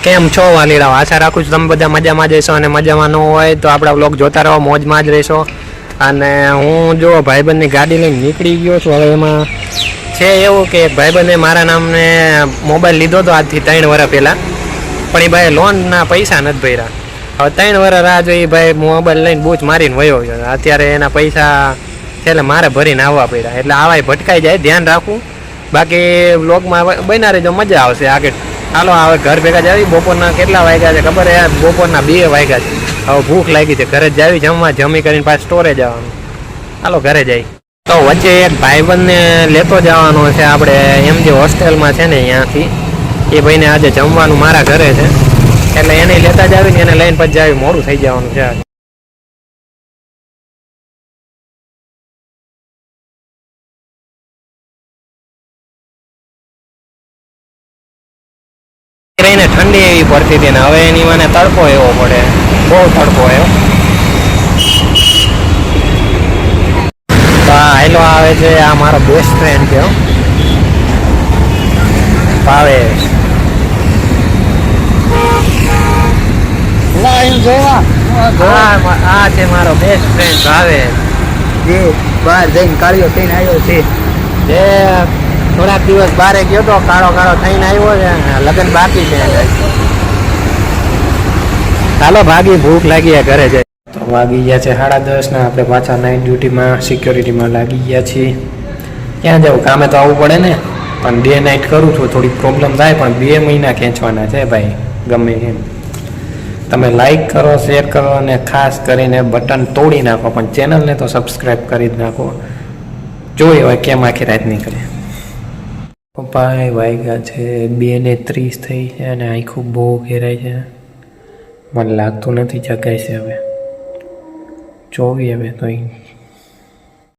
કેમ છો વાલીરાવ? આશા રાખું છું તમે બધા મજામાં જ રહેશો, અને મજામાં ન હોય તો આપણા વ્લોગ જોતા રહો, મોજમાં જ રહેશો. અને હું જો ભાઈબંધની ગાડી લઈને નીકળી ગયો છું. હવે એમાં છે એવું કે ભાઈબંધે મારા નામને મોબાઈલ લીધો હતો આજથી 3 વર્ષ પહેલાં, પણ એ ભાઈ લોનના પૈસા નથી ભર્યા. હવે 3 વર્ષ રાહ જોઈ, ભાઈ મોબાઈલ લઈને બૂચ મારીને વયો ગયો. અત્યારે એના પૈસા છેલ્લે મારે ભરીને આવવા પડ્યા, એટલે આવાય ભટકાઈ જાય, ધ્યાન રાખવું. બાકી વ્લોગમાં બન્યા રહેજો, મજા આવશે આગળ. હાલો હવે ઘર ભેગા જાવી. બપોરના કેટલા વાગ્યા છે ખબર? યાર બપોરના 2 વાગ્યા છે. હવે ભૂખ લાગી છે, ઘરે જ જાવી જમવા. જમી કરીને પાછું સ્ટોરે જવાનું. હાલો ઘરે જઈ. તો વચ્ચે એક ભાઈબંધને લેતો જવાનો છે આપણે, એમ જે હોસ્ટેલમાં છે ને અહીંયાથી. એ ભાઈને આજે જમવાનું મારા ઘરે છે, એટલે એને લેતા જ આવીને એને લઈને પછી જાવી. મોડું થઈ જવાનું છે. એને ઠંડી એવી પડતી હતી ને હવે એની મને તડકો એવો પડે, બહુ તડકો આવ્યો. તો આ હેલો આવે છે, આ મારો બેસ્ટ ફ્રેન્ડ છે ભાવેશ. આ છે મારો બેસ્ટ ફ્રેન્ડ ભાવેશ, જે બહાર જઈને કાળિયો થઈને આવ્યો છે. જે થોડાક દિવસ બારે ગયો તો, કાળો કાળો થઈને આવ્યો છે. લગ્ન બાકી છે. ચાલો ભાગી, ભૂખ લાગી, ઘરે જાય. તો વાગી ગયા છે 10:30 ને આપણે પાછા નાઇટ ડ્યુટીમાં સિક્યોરિટીમાં લાગી ગયા છીએ. ક્યાં જવું, કામે તો આવવું પડે ને. પણ ડે નાઇટ કરું છું, થોડી પ્રોબ્લેમ થાય, પણ 2 મહિના ખેંચવાના છે ભાઈ, ગમે એમ. તમે લાઈક કરો, શેર કરો, અને ખાસ કરીને બટન તોડી નાખો, પણ ચેનલને તો સબસ્ક્રાઈબ કરી જ નાખો. જોઈએ હવે કેમ આખી રાત નીકળે. પપ્પા વાગ્યા છે 2:30 થઈ છે, અને આખું બહુ ઘેરાય છે. મને લાગતું નથી જગાય છે હવે. જોવી હવે તો